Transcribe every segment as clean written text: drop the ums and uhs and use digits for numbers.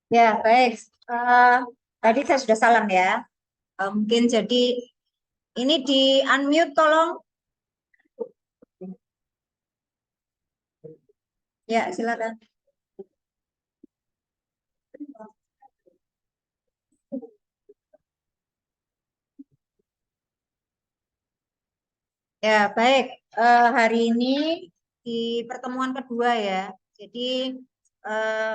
Ya, baik. Tadi saya sudah salam ya. Mungkin jadi ini di unmute tolong. Ya, silakan. Ya, baik. Hari ini di pertemuan kedua ya. Jadi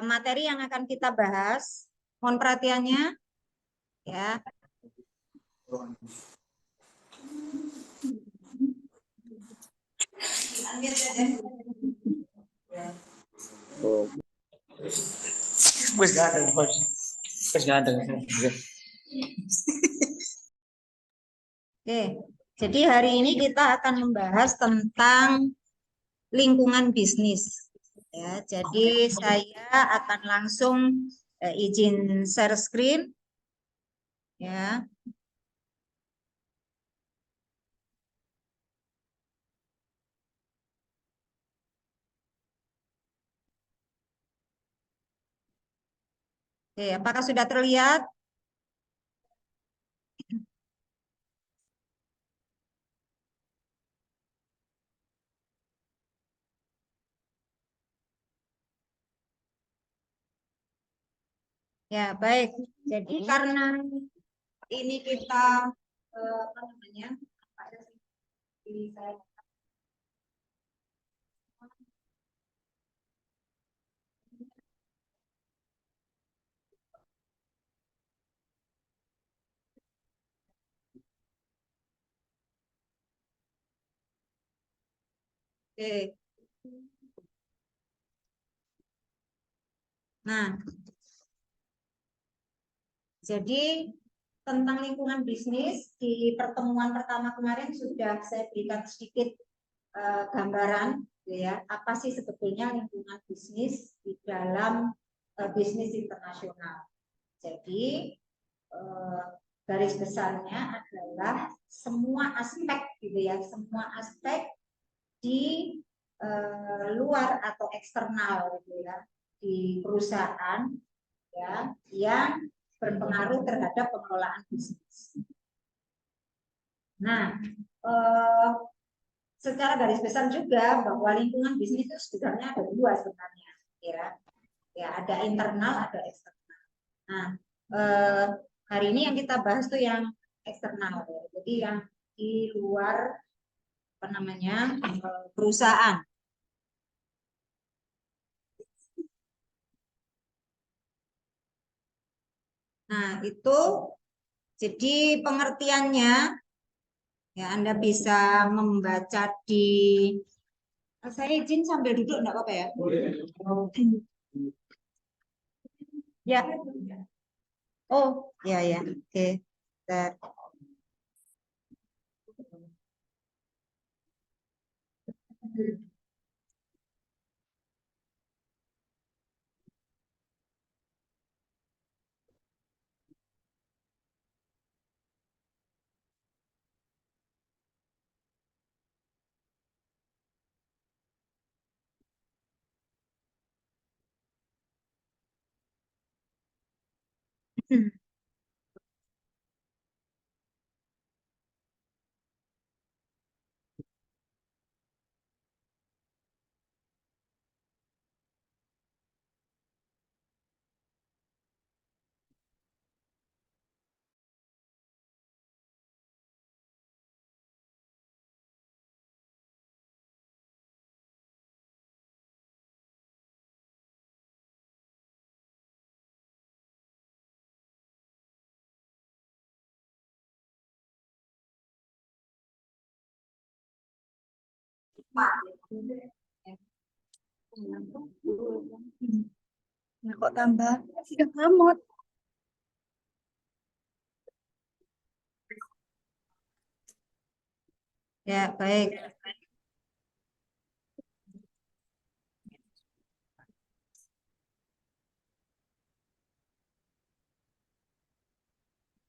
materi yang akan kita bahas, mohon perhatiannya ya. Oh. Wes gak ada, wes gak ada. Oke, jadi hari ini kita akan membahas tentang lingkungan bisnis. Ya, jadi saya akan langsung izin share screen. Ya. Oke, apakah sudah terlihat? Ya, baik. Jadi karena ini kita apa namanya? Oke. Nah, jadi tentang lingkungan bisnis di pertemuan pertama kemarin sudah saya berikan sedikit gambaran, gitu ya. Apa sih sebetulnya lingkungan bisnis di dalam bisnis internasional? Jadi garis besarnya adalah semua aspek, gitu ya, semua aspek di luar atau eksternal, gitu ya, di perusahaan, ya, yang berpengaruh terhadap pengelolaan bisnis. Nah, secara garis besar juga bahwa lingkungan bisnis itu sebenarnya ada dua sebenarnya, ya, ya ada internal, ada eksternal. Nah, hari ini yang kita bahas tuh yang eksternal, ya. Jadi yang di luar apa namanya perusahaan. Nah, itu jadi pengertiannya ya Anda bisa membaca di Saya izin sambil duduk enggak apa-apa ya? Ya. Oh, ya ya. Oke. Bentar. Nah, kok tambah 3 kamot? Ya, baik.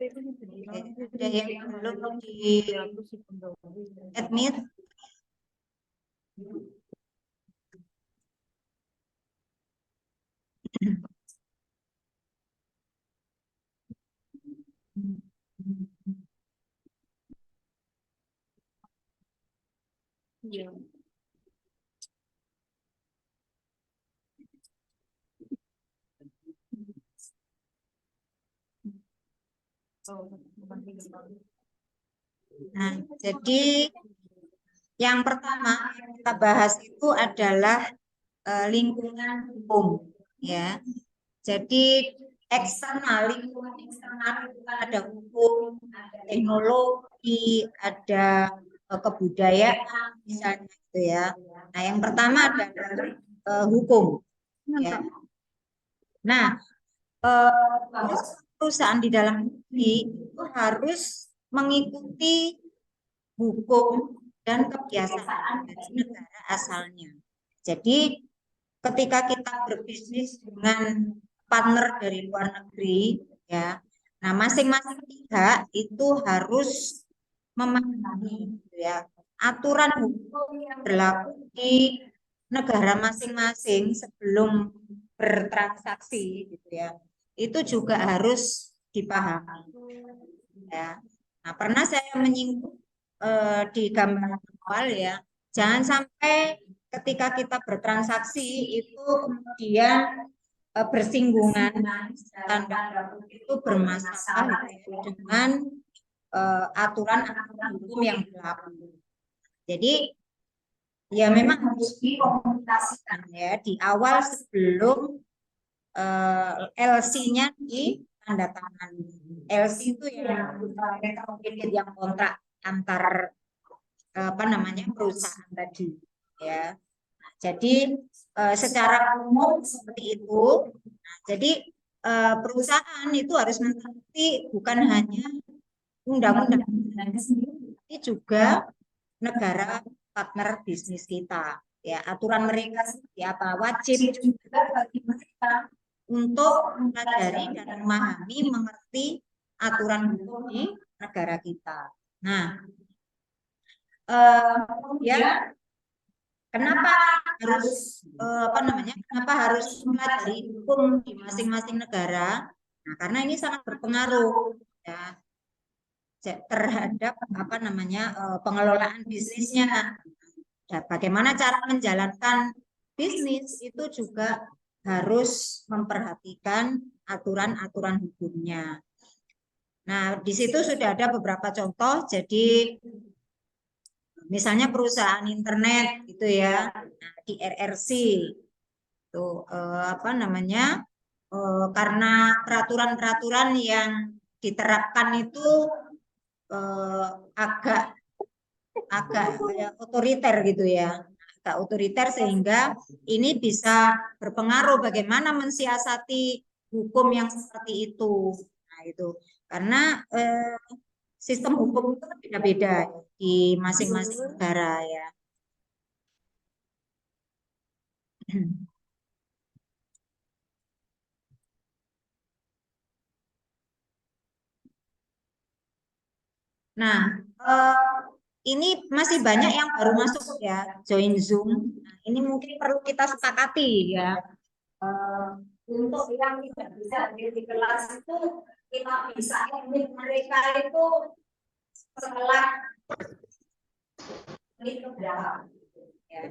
Ada yang belum di admit? Nah, jadi yang pertama yang kita bahas itu adalah lingkungan hukum, ya. Jadi lingkungan eksternal itu kan ada hukum, ada teknologi, ada kebudayaan, misalnya itu ya. Nah, yang pertama adalah hukum, ya. Nah, perusahaan di dalam negeri itu harus mengikuti hukum dan kebiasaan dari negara asalnya. Jadi ketika kita berbisnis dengan partner dari luar negeri, ya, nah masing-masing pihak itu harus memahami, ya, aturan hukum yang berlaku di negara masing-masing sebelum bertransaksi, gitu ya. Itu juga harus dipahami, ya. Nah, pernah saya menyinggung di gambar awal, ya, jangan sampai ketika kita bertransaksi itu kemudian bersinggungan tanda itu bermasalah dengan aturan-aturan hukum yang berlaku. Jadi ya memang harus dikomunikasikan, ya, di awal sebelum LC-nya ditandatangani. LC itu yang kontrak antar perusahaan tadi, ya. Jadi secara umum seperti itu. Nah, jadi perusahaan itu harus mengikuti bukan hanya undang-undang tapi juga negara partner bisnis kita, ya. Aturan mereka seperti apa, wajib juga bagi mereka untuk mempelajari dan memahami, mengerti aturan hukum di negara kita. Nah, ya, kenapa harus kenapa harus mempelajari hukum di masing-masing negara? Nah, karena ini sangat berpengaruh, ya, terhadap pengelolaan bisnisnya. Ya, bagaimana cara menjalankan bisnis itu juga harus memperhatikan aturan-aturan hukumnya. Nah, di situ sudah ada beberapa contoh. Jadi misalnya perusahaan internet gitu ya, nah, di RRC itu karena peraturan-peraturan yang diterapkan itu agak otoriter gitu ya. agak otoriter sehingga ini bisa berpengaruh bagaimana mensiasati hukum yang seperti itu. Nah, itu karena sistem hukum itu beda-beda di masing-masing negara ya. Nah, ini masih banyak yang baru masuk ya, join Zoom. Nah, ini mungkin perlu kita sepakati ya. Untuk yang tidak bisa hadir di kelas itu, kita bisa admit mereka itu setelah menit keberapa. Ya.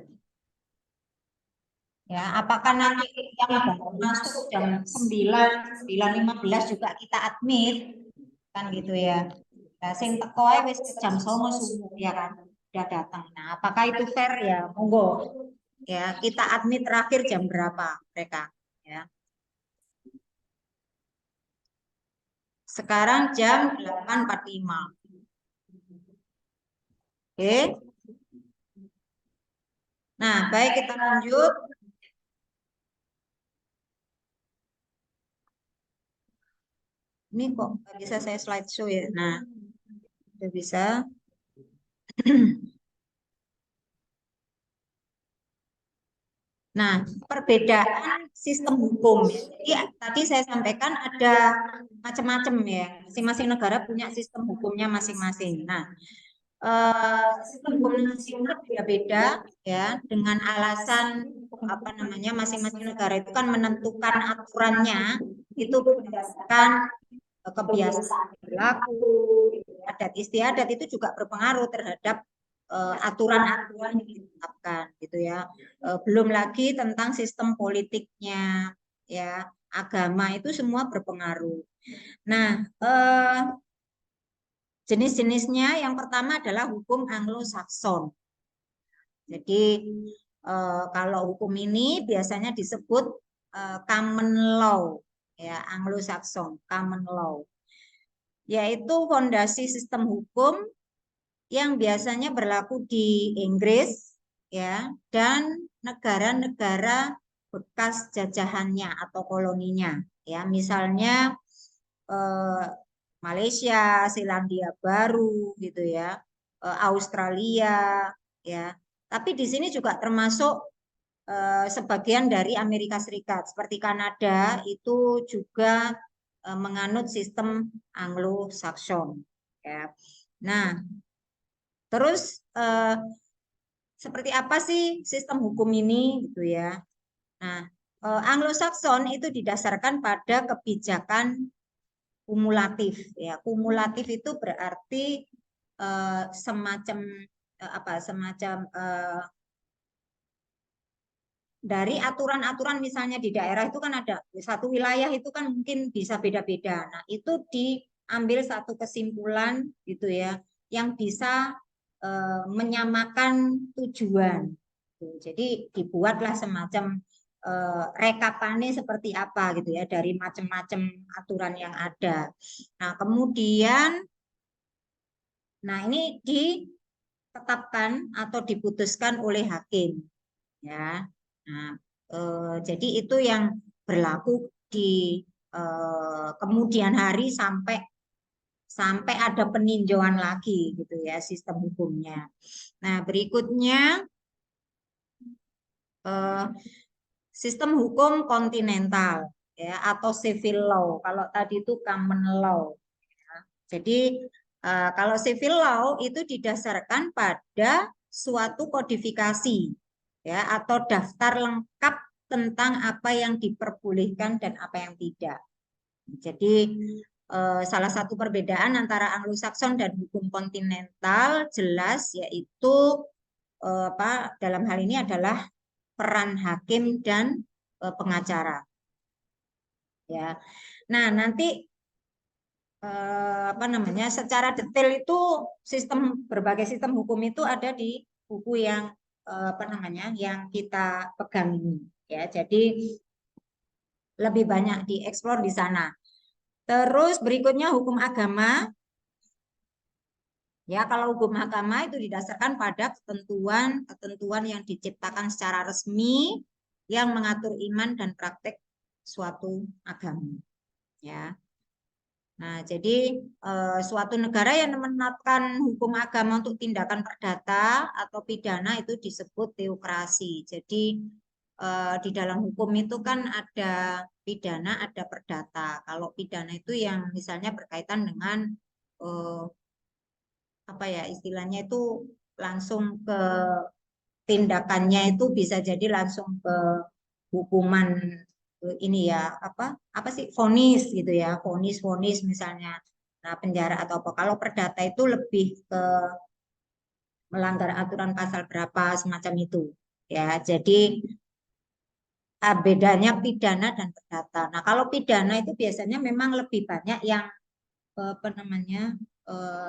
Ya, apakah nanti yang baru masuk jam 9:15 juga kita admit, kan gitu ya. Nah, sing teko ae wis jam 09.00 subuh ya kan, udah datang. Nah, apakah itu fair ya? Monggo. Ya, kita admit terakhir jam berapa mereka, ya. Sekarang jam 8.45. Oke. Nah, baik kita lanjut. Ini kok nggak bisa saya slideshow ya. Nah, udah bisa. Nah, perbedaan sistem hukum. Jadi tadi saya sampaikan ada macam-macam ya. Masing-masing negara punya sistem hukumnya masing-masing. Nah, sistem hukum nasional beda-beda ya dengan alasan apa namanya masing-masing negara itu kan menentukan aturannya itu berdasarkan kebiasaan berlaku, adat istiadat itu juga berpengaruh terhadap aturan-aturan yang ditetapkan gitu ya. Belum lagi tentang sistem politiknya ya, agama itu semua berpengaruh. Nah, jenis-jenisnya yang pertama adalah hukum Anglo-Saxon. Jadi kalau hukum ini biasanya disebut common law ya, Anglo-Saxon common law, yaitu fondasi sistem hukum yang biasanya berlaku di Inggris ya dan negara-negara bekas jajahannya atau koloninya ya, misalnya Malaysia, Selandia Baru gitu ya, Australia ya. Tapi di sini juga termasuk sebagian dari Amerika Serikat seperti Kanada itu juga menganut sistem Anglo-Saxon ya. Nah, terus seperti apa sih sistem hukum ini gitu ya. Nah, Anglo-Saxon itu didasarkan pada kebijakan kumulatif ya. Kumulatif itu berarti semacam dari aturan-aturan misalnya di daerah itu kan ada satu wilayah itu kan mungkin bisa beda-beda. Nah, itu diambil satu kesimpulan gitu ya yang bisa menyamakan tujuan. Jadi dibuatlah semacam rekapannya seperti apa gitu ya dari macam-macam aturan yang ada. Nah, kemudian ini ditetapkan atau diputuskan oleh hakim ya. Nah, jadi itu yang berlaku di kemudian hari sampai ada peninjauan lagi gitu ya sistem hukumnya. Nah, berikutnya sistem hukum kontinental ya atau civil law. Kalau tadi itu common law. Ya. Jadi kalau civil law itu didasarkan pada suatu kodifikasi ya atau daftar lengkap tentang apa yang diperbolehkan dan apa yang tidak. Jadi salah satu perbedaan antara Anglo-Saxon dan hukum kontinental jelas yaitu dalam hal ini adalah peran hakim dan pengacara. Ya. Nah, nanti secara detail itu berbagai sistem hukum itu ada di buku yang yang kita pegang ini ya. Jadi lebih banyak dieksplor di sana. Terus berikutnya hukum agama. Ya, kalau hukum agama itu didasarkan pada ketentuan yang diciptakan secara resmi yang mengatur iman dan praktek suatu agama. Ya. Nah, jadi suatu negara yang menerapkan hukum agama untuk tindakan perdata atau pidana itu disebut teokrasi. Jadi di dalam hukum itu kan ada pidana, ada perdata. Kalau pidana itu yang misalnya berkaitan dengan eh, apa ya istilahnya itu langsung ke tindakannya itu bisa jadi langsung ke hukuman ini ya apa sih vonis gitu ya vonis misalnya nah penjara atau apa kalau perdata itu lebih ke melanggar aturan pasal berapa semacam itu ya jadi bedanya pidana dan perdata. Nah kalau pidana itu biasanya memang lebih banyak yang apa namanya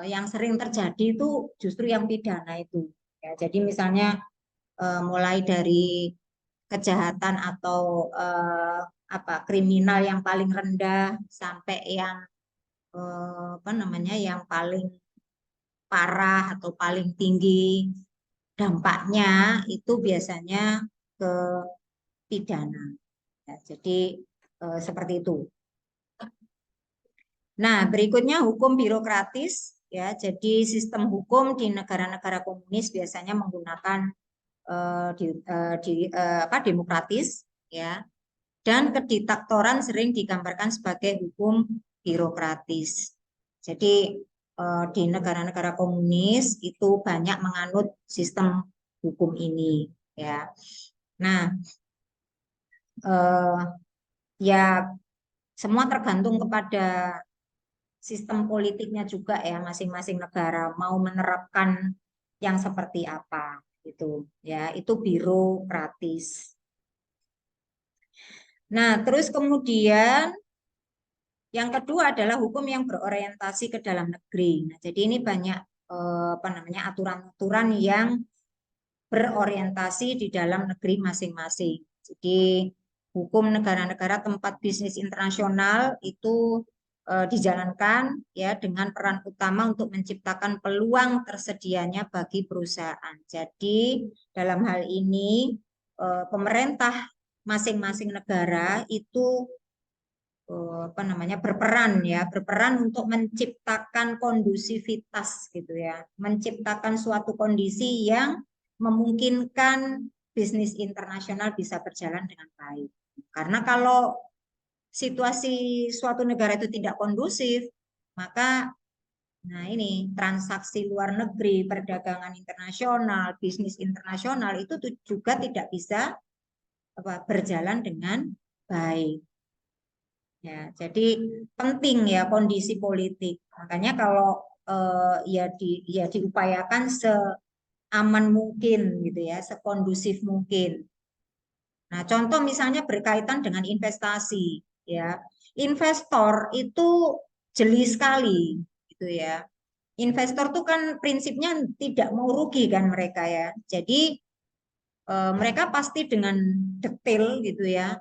yang sering terjadi itu justru yang pidana itu ya jadi misalnya mulai dari kejahatan atau apa kriminal yang paling rendah sampai yang apa namanya yang paling parah atau paling tinggi dampaknya itu biasanya ke pidana. Ya, jadi seperti itu. Nah, berikutnya hukum birokratis ya. Jadi sistem hukum di negara-negara komunis biasanya menggunakan apa demokratis ya. Dan kediktatoran sering digambarkan sebagai hukum birokratis. Jadi di negara-negara komunis itu banyak menganut sistem hukum ini ya. Nah, eh, ya semua tergantung kepada sistem politiknya juga ya masing-masing negara mau menerapkan yang seperti apa gitu ya. Itu birokratis. Nah, terus kemudian yang kedua adalah hukum yang berorientasi ke dalam negeri. Nah, jadi ini banyak apa namanya aturan-aturan yang berorientasi di dalam negeri masing-masing. Jadi hukum negara-negara tempat bisnis internasional itu dijalankan ya dengan peran utama untuk menciptakan peluang tersedianya bagi perusahaan. Jadi dalam hal ini pemerintah masing-masing negara itu apa namanya berperan untuk menciptakan kondusivitas gitu ya menciptakan suatu kondisi yang memungkinkan bisnis internasional bisa berjalan dengan baik karena kalau situasi suatu negara itu tidak kondusif maka nah ini transaksi luar negeri perdagangan internasional bisnis internasional itu juga tidak bisa berjalan dengan baik. Ya, jadi penting ya kondisi politik. Makanya kalau ya diupayakan seaman mungkin gitu ya, sekondusif mungkin. Nah, contoh misalnya berkaitan dengan investasi ya. Investor itu jeli sekali gitu ya. Investor tuh kan prinsipnya tidak mau rugi kan mereka ya. Jadi mereka pasti dengan detail gitu ya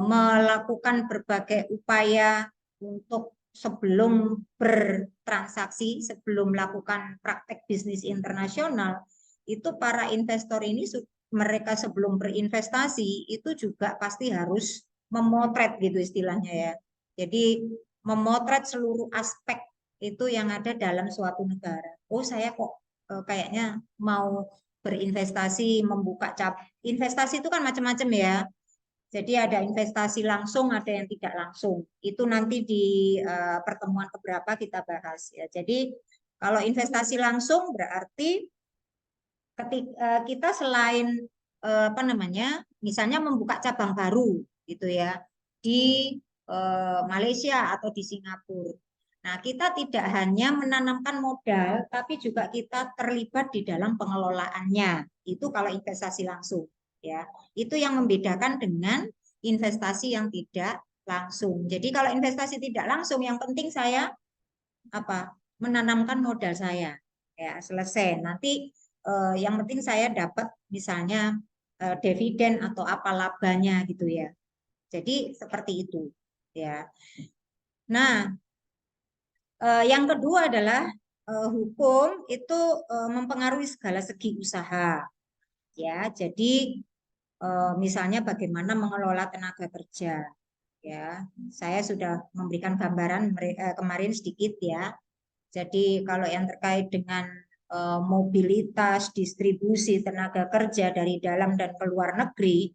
melakukan berbagai upaya untuk sebelum bertransaksi, sebelum melakukan praktek bisnis internasional, itu para investor ini mereka sebelum berinvestasi itu juga pasti harus memotret gitu istilahnya ya. Jadi memotret seluruh aspek itu yang ada dalam suatu negara. Oh, saya kok kayaknya mau berinvestasi, membuka investasi itu kan macam-macam ya. Jadi ada investasi langsung, ada yang tidak langsung. Itu nanti di pertemuan keberapa kita bahas ya. Jadi kalau investasi langsung berarti ketika kita selain apa namanya, misalnya membuka cabang baru gitu ya di Malaysia atau di Singapura. Nah, kita tidak hanya menanamkan modal, tapi juga kita terlibat di dalam pengelolaannya. Itu kalau investasi langsung, ya. Itu yang membedakan dengan investasi yang tidak langsung. Jadi kalau investasi tidak langsung, yang penting saya apa? Menanamkan modal saya, ya selesai. Nanti yang penting saya dapat misalnya dividen atau apa labanya gitu ya. Jadi seperti itu, ya. Nah, yang kedua adalah hukum itu mempengaruhi segala segi usaha. Ya, jadi misalnya bagaimana mengelola tenaga kerja. Ya, saya sudah memberikan gambaran kemarin sedikit ya. Jadi kalau yang terkait dengan mobilitas, distribusi tenaga kerja dari dalam dan keluar negeri,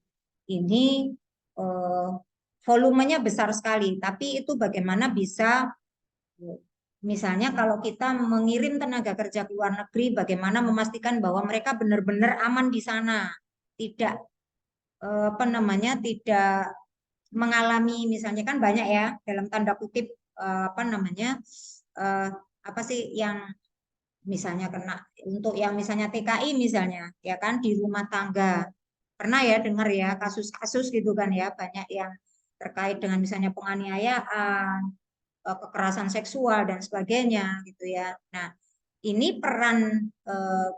ini volumenya besar sekali. Tapi itu bagaimana bisa, misalnya kalau kita mengirim tenaga kerja ke luar negeri, bagaimana memastikan bahwa mereka benar-benar aman di sana, tidak apa namanya, tidak mengalami, misalnya kan banyak ya dalam tanda kutip apa namanya, apa sih yang misalnya kena, untuk yang misalnya TKI misalnya ya kan, di rumah tangga, pernah ya dengar ya kasus-kasus gitu kan ya, banyak yang terkait dengan misalnya penganiayaan, kekerasan seksual dan sebagainya gitu ya. Nah, ini peran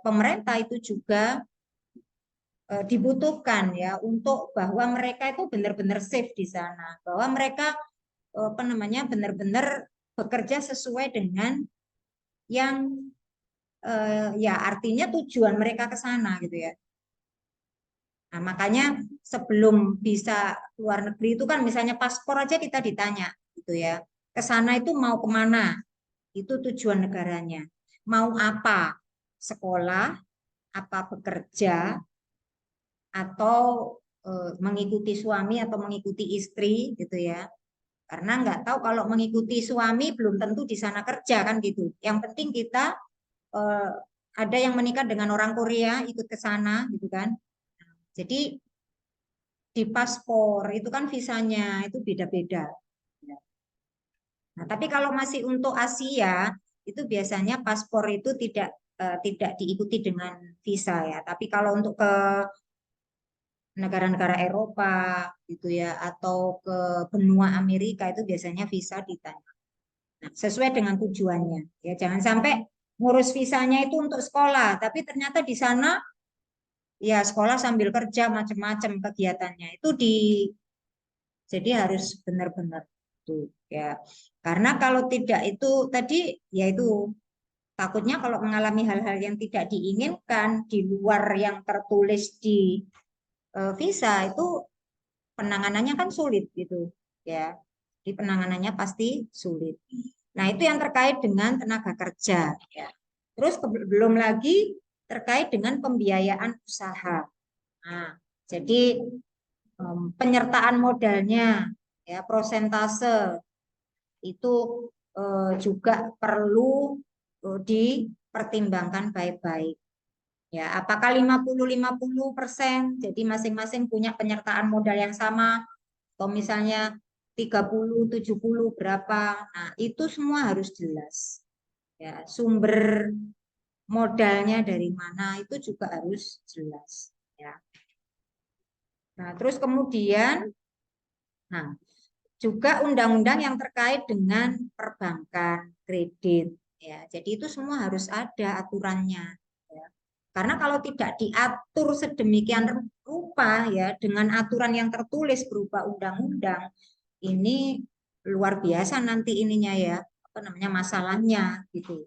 pemerintah itu juga dibutuhkan ya, untuk bahwa mereka itu benar-benar safe di sana, bahwa mereka apa namanya, benar-benar bekerja sesuai dengan yang ya artinya tujuan mereka ke sana gitu ya. Nah, makanya sebelum bisa luar negeri itu kan misalnya paspor aja kita ditanya gitu ya. Ke sana itu mau kemana? Itu tujuan negaranya. Mau apa? Sekolah, apa bekerja, atau mengikuti suami atau mengikuti istri gitu ya. Karena nggak tahu, kalau mengikuti suami belum tentu di sana kerja kan gitu. Yang penting kita eh, ada yang menikah dengan orang Korea ikut ke sana gitu kan. Jadi di paspor itu kan visanya itu beda-beda. Nah, tapi kalau masih untuk Asia itu biasanya paspor itu tidak diikuti dengan visa ya. Tapi kalau untuk ke negara-negara Eropa gitu ya, atau ke benua Amerika itu biasanya visa ditanya. Nah, sesuai dengan tujuannya ya, jangan sampai ngurus visanya itu untuk sekolah, tapi ternyata di sana ya sekolah sambil kerja, macam-macam kegiatannya itu jadi harus benar-benar tuh ya, karena kalau tidak itu tadi ya itu takutnya kalau mengalami hal-hal yang tidak diinginkan di luar yang tertulis di visa itu, penanganannya kan sulit gitu ya, di penanganannya pasti sulit. Nah, itu yang terkait dengan tenaga kerja ya. Terus belum lagi terkait dengan pembiayaan usaha. Nah, jadi penyertaan modalnya ya, prosentase itu juga perlu dipertimbangkan baik-baik. Ya, apakah 50-50%? Jadi masing-masing punya penyertaan modal yang sama, atau misalnya 30-70 berapa. Nah, itu semua harus jelas. Ya, sumber modalnya dari mana itu juga harus jelas. Ya. Nah, terus kemudian, nah, juga undang-undang yang terkait dengan perbankan, kredit. Ya, jadi itu semua harus ada aturannya. Ya. Karena kalau tidak diatur sedemikian rupa ya, dengan aturan yang tertulis berupa undang-undang, ini luar biasa nanti ininya ya, apa namanya, masalahnya gitu.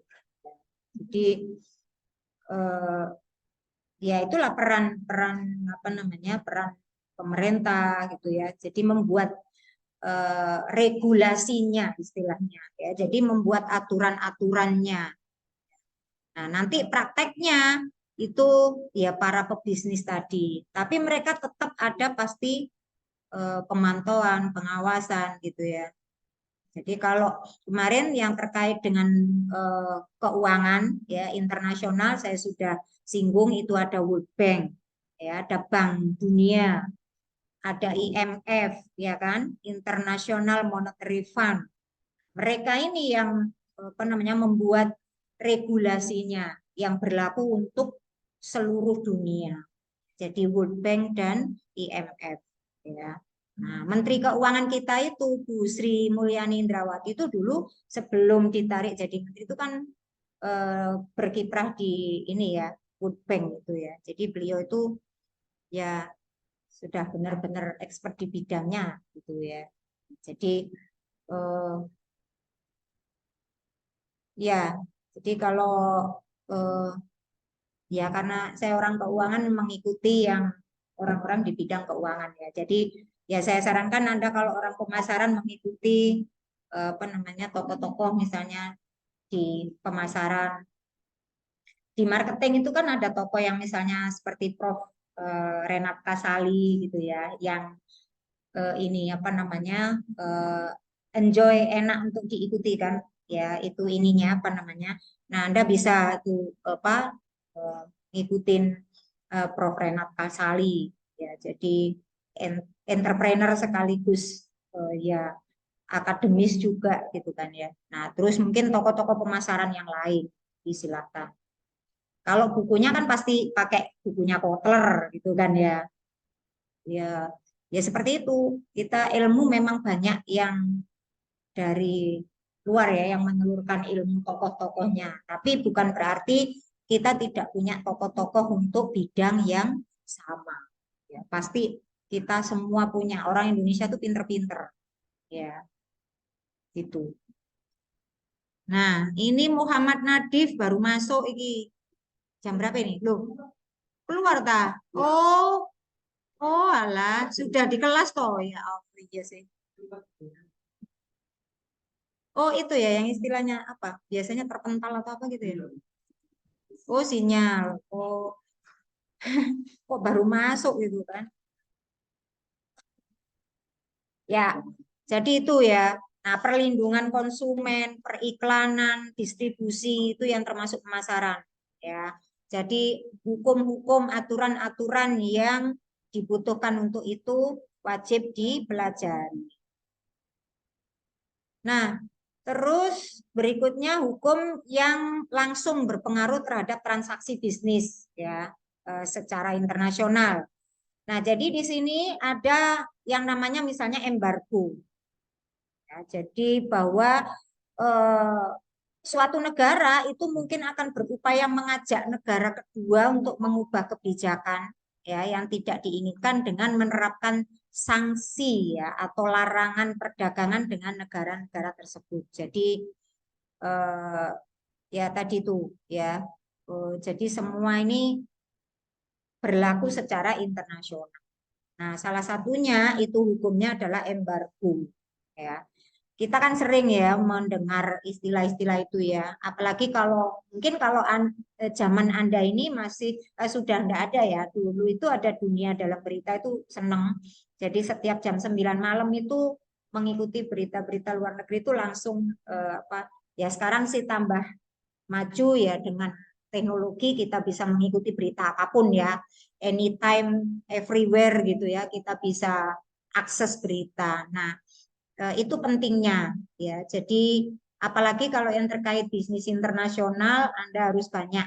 Jadi ya itulah peran apa namanya, peran pemerintah gitu ya. Jadi membuat regulasinya istilahnya ya. Jadi membuat aturan-aturannya. Nah, nanti prakteknya itu ya para pebisnis tadi. Tapi mereka tetap ada pasti pemantauan, pengawasan gitu ya. Jadi kalau kemarin yang terkait dengan keuangan ya internasional saya sudah singgung, itu ada World Bank, ya, ada Bank Dunia, ada IMF, ya kan, International Monetary Fund. Mereka ini yang apa namanya, membuat regulasinya yang berlaku untuk seluruh dunia. Jadi World Bank dan IMF, ya. Nah, Menteri Keuangan kita itu Bu Sri Mulyani Indrawati itu dulu sebelum ditarik jadi menteri itu kan berkiprah di ini ya, World Bank itu ya. Jadi beliau itu ya sudah benar-benar expert di bidangnya gitu ya. Jadi ya Jadi kalau ya karena saya orang keuangan mengikuti yang orang-orang di bidang keuangan ya. Jadi ya saya sarankan Anda kalau orang pemasaran mengikuti apa namanya tokoh-tokoh misalnya di pemasaran. Di marketing itu kan ada tokoh yang misalnya seperti Prof. Renat Kasali gitu ya, yang ini apa namanya enjoy, enak untuk diikuti kan ya, itu ininya apa namanya. Nah Anda bisa tuh apa ngikutin Prof. Renat Kasali ya, jadi entrepreneur sekaligus ya akademis juga gitu kan ya. Nah terus mungkin tokoh-tokoh pemasaran yang lain disilakan. Kalau bukunya kan pasti pakai bukunya Kotler gitu kan ya. Ya, ya seperti itu. Kita ilmu memang banyak yang dari luar ya yang menelurkan ilmu tokoh-tokohnya. Tapi bukan berarti kita tidak punya tokoh-tokoh untuk bidang yang sama. Ya, pasti kita semua punya. Orang Indonesia tuh pinter-pinter. Ya, gitu. Nah, ini Muhammad Nadif baru masuk iki. Jam berapa ini? Loh, keluar ta? Oh, oh alah, sudah di kelas toh ya. Oh iya sih. Oh itu ya yang istilahnya apa? Biasanya terpental atau apa gitu ya? Oh sinyal. Oh kok baru masuk gitu kan? Ya, jadi itu ya. Nah, perlindungan konsumen, periklanan, distribusi itu yang termasuk pemasaran ya. Jadi hukum-hukum, aturan-aturan yang dibutuhkan untuk itu wajib dipelajari. Nah, terus berikutnya hukum yang langsung berpengaruh terhadap transaksi bisnis ya secara internasional. Nah, jadi di sini ada yang namanya misalnya embargo. Ya, jadi bahwa eh, suatu negara itu mungkin akan berupaya mengajak negara kedua untuk mengubah kebijakan ya yang tidak diinginkan dengan menerapkan sanksi ya atau larangan perdagangan dengan negara-negara tersebut. Jadi eh, ya tadi itu ya. Jadi semua ini berlaku secara internasional. Nah, salah satunya itu hukumnya adalah embargo ya. Kita kan sering ya mendengar istilah-istilah itu ya. Apalagi kalau mungkin kalau zaman Anda ini masih sudah tidak ada ya. Dulu itu ada Dunia Dalam Berita itu seneng. Jadi setiap jam 9 malam itu mengikuti berita-berita luar negeri itu langsung apa ya sekarang sih tambah maju ya dengan teknologi kita bisa mengikuti berita apapun ya. Anytime, everywhere gitu ya. Kita bisa akses berita. Nah, itu pentingnya ya. Jadi apalagi kalau yang terkait bisnis internasional, Anda harus banyak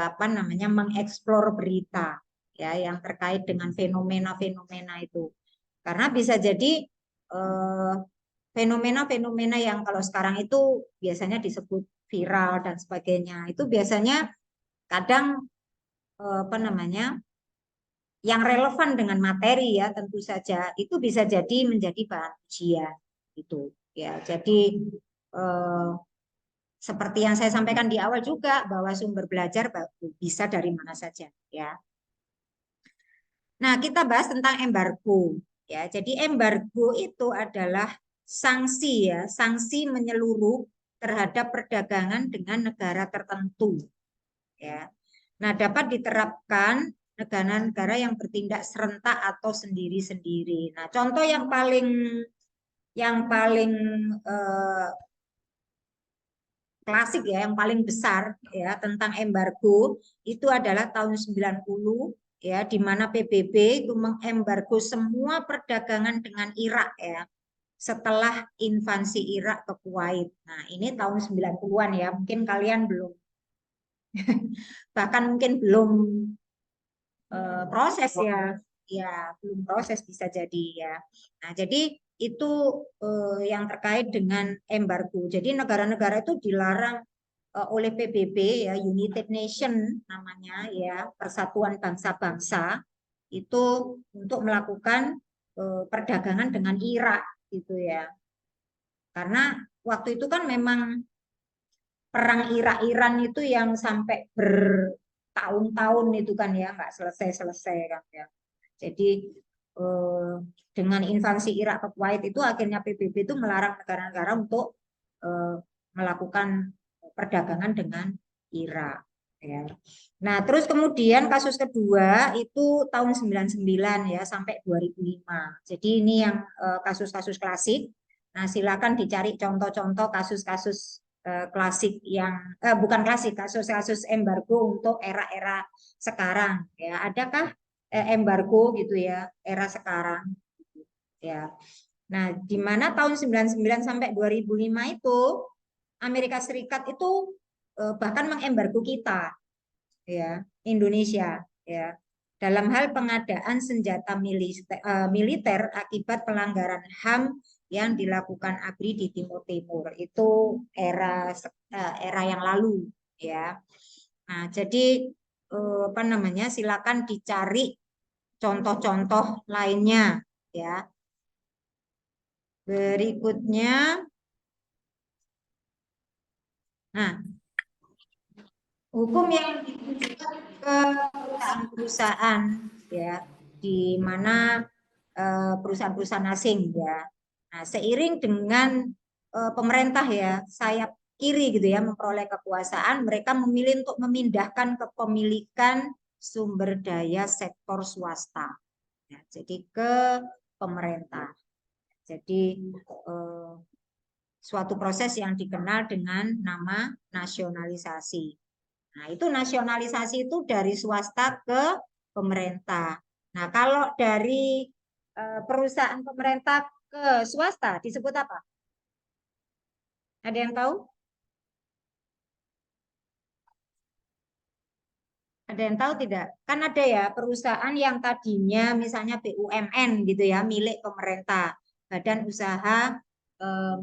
apa namanya mengeksplor berita ya yang terkait dengan fenomena-fenomena itu. Karena bisa jadi fenomena-fenomena yang kalau sekarang itu biasanya disebut viral dan sebagainya. Itu biasanya kadang apa namanya yang relevan dengan materi ya tentu saja itu bisa jadi menjadi bahan ujian gitu ya. Jadi eh, seperti yang saya sampaikan di awal juga bahwa sumber belajar bisa dari mana saja ya. Nah, kita bahas tentang embargo ya. Jadi embargo itu adalah sanksi ya, sanksi menyeluruh terhadap perdagangan dengan negara tertentu ya. Nah, dapat diterapkan negara-negara yang bertindak serentak atau sendiri-sendiri. Nah, contoh yang paling eh, klasik ya, yang paling besar ya tentang embargo itu adalah tahun 90 ya di mana PBB itu mengembargo semua perdagangan dengan Irak ya setelah invasi Irak ke Kuwait. Nah, ini tahun 90-an ya. Mungkin kalian belum bahkan mungkin belum proses ya, ya belum proses bisa jadi ya. Nah, jadi itu yang terkait dengan embargo. Jadi negara-negara itu dilarang oleh PBB ya, United Nation namanya ya, Persatuan Bangsa-Bangsa itu untuk melakukan perdagangan dengan Irak gitu ya. Karena waktu itu kan memang perang Irak-Iran itu yang sampai bertahun-tahun itu kan ya, nggak selesai-selesai kan ya. Jadi dengan invasi Irak ke Kuwait itu akhirnya PBB itu melarang negara-negara untuk melakukan perdagangan dengan Irak. Ya. Nah, terus kemudian kasus kedua itu tahun 99 ya sampai 2005. Jadi ini yang kasus-kasus klasik. Nah, silakan dicari contoh-contoh kasus-kasus klasik yang bukan klasik, kasus-kasus embargo untuk era-era sekarang ya. Adakah embargo gitu ya era sekarang ya. Nah, di mana tahun 99 sampai 2005 itu Amerika Serikat itu bahkan mengembargo kita ya, Indonesia ya. Dalam hal pengadaan senjata militer akibat pelanggaran HAM yang dilakukan ABRI di Timur Timur. Itu era yang lalu ya. Nah, jadi apa namanya? Silakan dicari contoh-contoh lainnya ya. Berikutnya, nah, hukum yang ditujukan ke perusahaan-perusahaan ya, di mana perusahaan-perusahaan asing ya. Nah, seiring dengan pemerintah ya sayap kiri gitu ya memperoleh kekuasaan, mereka memilih untuk memindahkan kepemilikan sumber daya sektor swasta. Ya, jadi ke pemerintah. Jadi suatu proses yang dikenal dengan nama nasionalisasi. Nah, itu nasionalisasi itu dari swasta ke pemerintah. Nah, kalau dari perusahaan pemerintah ke swasta disebut apa? Ada yang tahu? Ada yang tahu tidak? Kan ada ya perusahaan yang tadinya misalnya BUMN gitu ya, milik pemerintah, badan usaha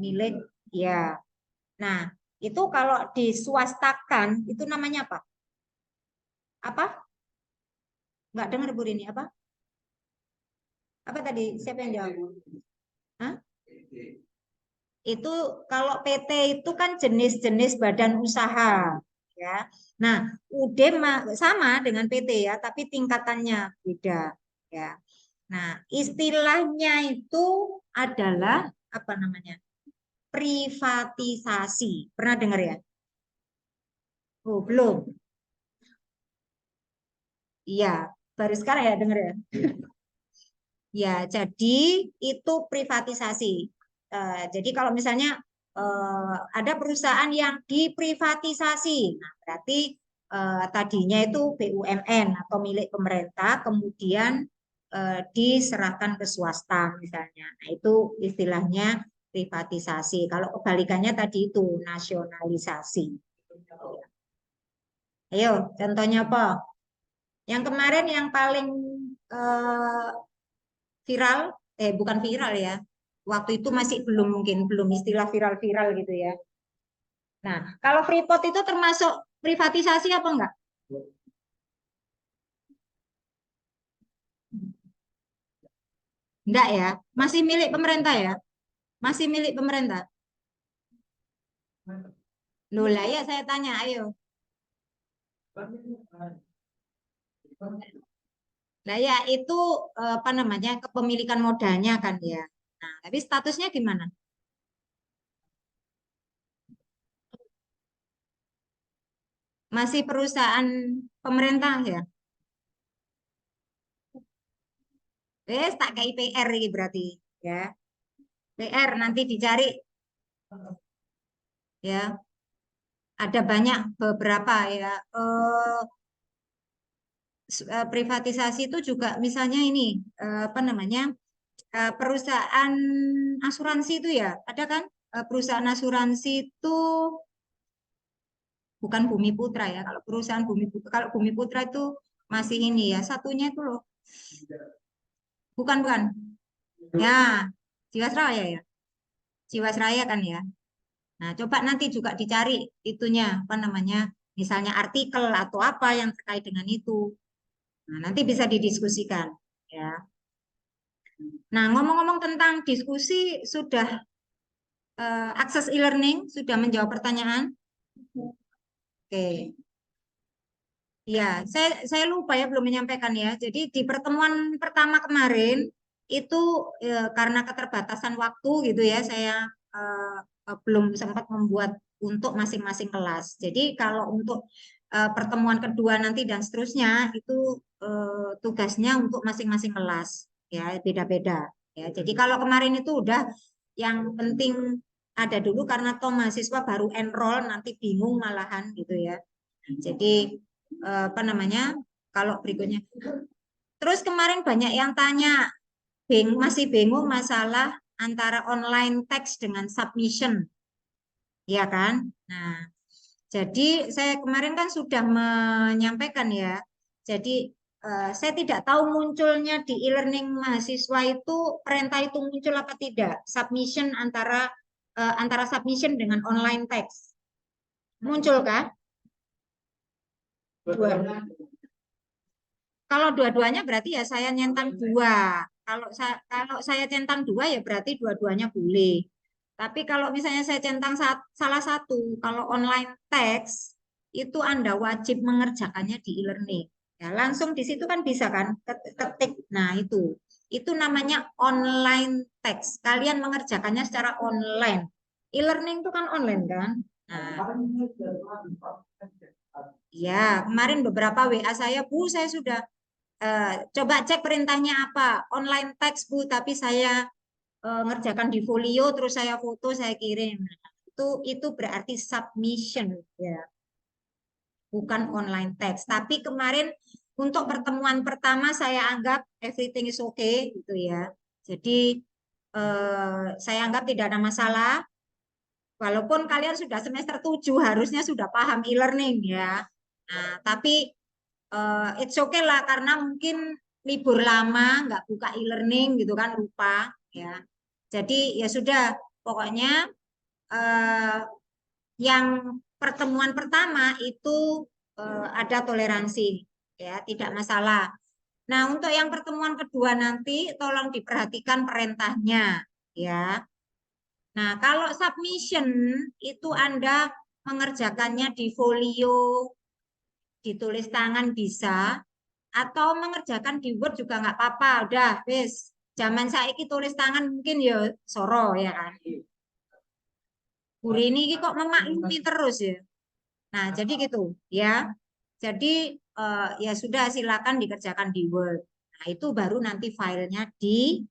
milik ya. Nah, itu kalau diswastakan itu namanya apa? Apa? Nggak dengar Bu Rini apa? Apa tadi? Siapa yang jawab? Hah? Itu kalau PT itu kan jenis-jenis badan usaha ya. Nah, UD sama dengan PT ya, tapi tingkatannya beda ya. Nah, istilahnya itu adalah apa namanya? Privatisasi. Pernah dengar ya? Oh, belum. Iya, baru sekarang ya dengar ya. Ya, jadi itu privatisasi. Jadi kalau misalnya ada perusahaan yang diprivatisasi, nah berarti tadinya itu BUMN atau milik pemerintah, kemudian diserahkan ke swasta misalnya. Nah itu istilahnya privatisasi. Kalau kebalikannya tadi itu nasionalisasi. Ayo, contohnya apa? Yang kemarin yang paling eh, viral, bukan viral ya. Waktu itu masih belum istilah viral-viral gitu ya. Nah, kalau Freeport itu termasuk privatisasi apa enggak? Enggak ya, masih milik pemerintah ya? Masih milik pemerintah. Loh lah ya saya tanya, ayo. Nah ya itu apa namanya kepemilikan modalnya kan ya. Nah, tapi statusnya gimana? Masih perusahaan pemerintah ya? Tak kayak PR ini berarti ya. PR nanti dicari ya. Ada banyak beberapa ya. Privatisasi itu juga misalnya ini apa namanya perusahaan asuransi itu ya. Ada kan perusahaan asuransi itu bukan Bumi Putra ya. Kalau perusahaan Bumi Putra, kalau Bumi Putra itu masih ini ya. Satunya itu loh. Bukan. Ya, Jiwasraya ya. Jiwasraya kan ya. Nah, coba nanti juga dicari itunya, apa namanya, misalnya artikel atau apa yang terkait dengan itu. Nah, nanti bisa didiskusikan, ya. Nah, ngomong-ngomong tentang diskusi, sudah akses e-learning, sudah menjawab pertanyaan? Oke. Ya, saya lupa ya belum menyampaikan ya. Jadi di pertemuan pertama kemarin itu karena keterbatasan waktu gitu ya, saya belum sempat membuat untuk masing-masing kelas. Jadi kalau untuk pertemuan kedua nanti dan seterusnya itu tugasnya untuk masing-masing kelas ya, beda-beda ya. Jadi kalau kemarin itu udah yang penting ada dulu karena toh mahasiswa baru enroll nanti bingung malahan gitu ya. Jadi apa namanya kalau berikutnya terus kemarin banyak yang tanya masih bingung masalah antara online text dengan submission ya kan. Nah jadi saya kemarin kan sudah menyampaikan ya, jadi saya tidak tahu munculnya di e-learning mahasiswa itu perintah itu muncul apa tidak submission antara submission dengan online text muncul kah? Kalau dua-duanya berarti ya saya nyentang dua. Kalau saya centang dua ya berarti dua-duanya boleh. Tapi kalau misalnya saya centang salah satu, kalau online text itu Anda wajib mengerjakannya di e-learning. Ya, langsung di situ kan bisa kan ketik. Nah, itu namanya online text. Kalian mengerjakannya secara online. E-learning itu kan online kan? Nah, ya, kemarin beberapa WA saya, Bu, saya sudah coba cek perintahnya apa, online text Bu, tapi saya ngerjakan di folio, terus saya foto, saya kirim. Itu berarti submission, ya, bukan online text. Tapi kemarin untuk pertemuan pertama saya anggap everything is okay, gitu ya. Jadi saya anggap tidak ada masalah. Walaupun kalian sudah semester 7 harusnya sudah paham e-learning ya. Nah, tapi it's okay lah karena mungkin libur lama nggak buka e-learning gitu kan lupa ya. Jadi ya sudah pokoknya eh, yang pertemuan pertama itu ada toleransi ya tidak masalah. Nah untuk yang pertemuan kedua nanti tolong diperhatikan perintahnya ya. Nah kalau submission itu Anda mengerjakannya di folio ditulis tangan bisa atau mengerjakan di Word juga nggak apa-apa udah wis zaman saiki tulis tangan mungkin ya soro ya kan Buri ini kok memaklumi terus ya nah jadi gitu ya jadi ya sudah silakan dikerjakan di Word nah itu baru nanti filenya di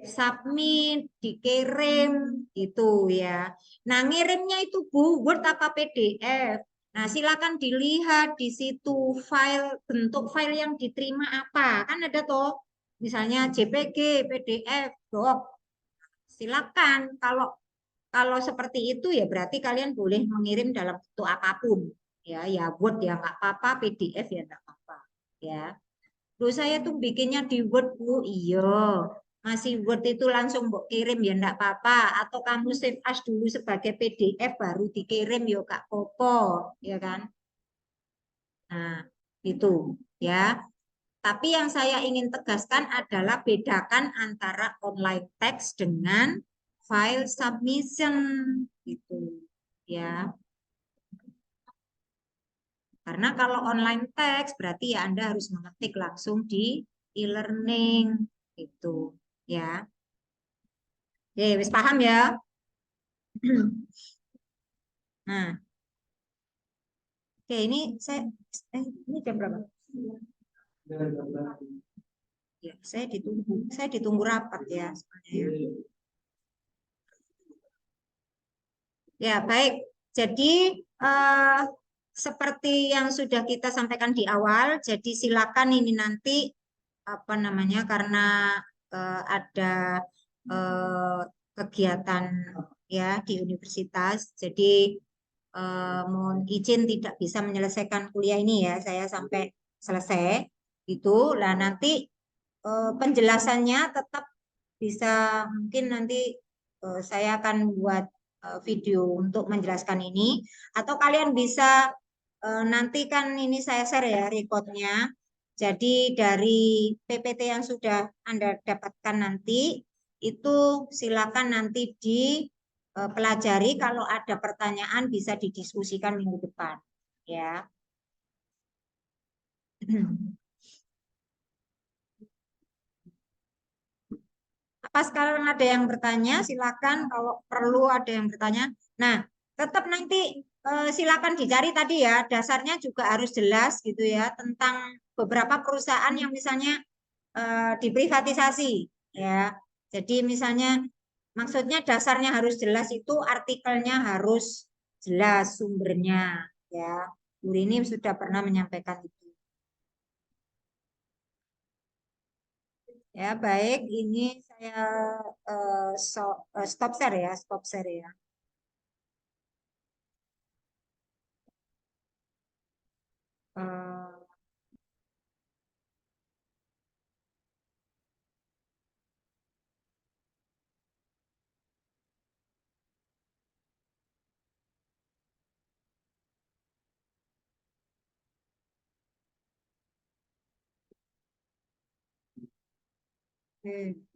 submit dikirim itu ya nah ngirimnya itu Bu Word apa PDF. Nah, silakan dilihat di situ bentuk file yang diterima apa. Kan ada toh, misalnya JPG, PDF, doc. Silakan. Kalau seperti itu ya berarti kalian boleh mengirim dalam bentuk apapun. Ya, ya Word ya nggak apa-apa, PDF ya nggak apa-apa. Ya. Terus saya tuh bikinnya di Word, Bu. Iya. Masih Word itu langsung mbok kirim ya enggak apa-apa atau kamu save as dulu sebagai PDF baru dikirim ya Kak Popo, ya kan? Nah, itu ya. Tapi yang saya ingin tegaskan adalah bedakan antara online text dengan file submission gitu ya. Karena kalau online text berarti ya Anda harus mengetik langsung di e-learning gitu ya. Oke, wis paham ya? Nah, oke ini ini jam berapa? Ya, saya ditunggu rapat ya sebenarnya. Ya, baik. Jadi seperti yang sudah kita sampaikan di awal, jadi silakan ini nanti apa namanya karena ada kegiatan ya di universitas, jadi mohon izin tidak bisa menyelesaikan kuliah ini ya, saya sampai selesai itu. Lah nanti penjelasannya tetap bisa mungkin nanti saya akan buat video untuk menjelaskan ini atau kalian bisa nanti kan ini saya share ya recordnya. Jadi dari PPT yang sudah Anda dapatkan nanti itu silakan nanti di pelajari, kalau ada pertanyaan bisa didiskusikan minggu depan, ya. Apa sekarang ada yang bertanya? Silakan kalau perlu ada yang bertanya. Nah, tetap nanti silakan dicari tadi ya, dasarnya juga harus jelas gitu ya tentang beberapa perusahaan yang misalnya diprivatisasi ya. Jadi misalnya maksudnya dasarnya harus jelas itu artikelnya harus jelas sumbernya ya. Bu Rini sudah pernah menyampaikan itu. Ya, baik, ini saya stop share ya, stop share ya. Eh, oke.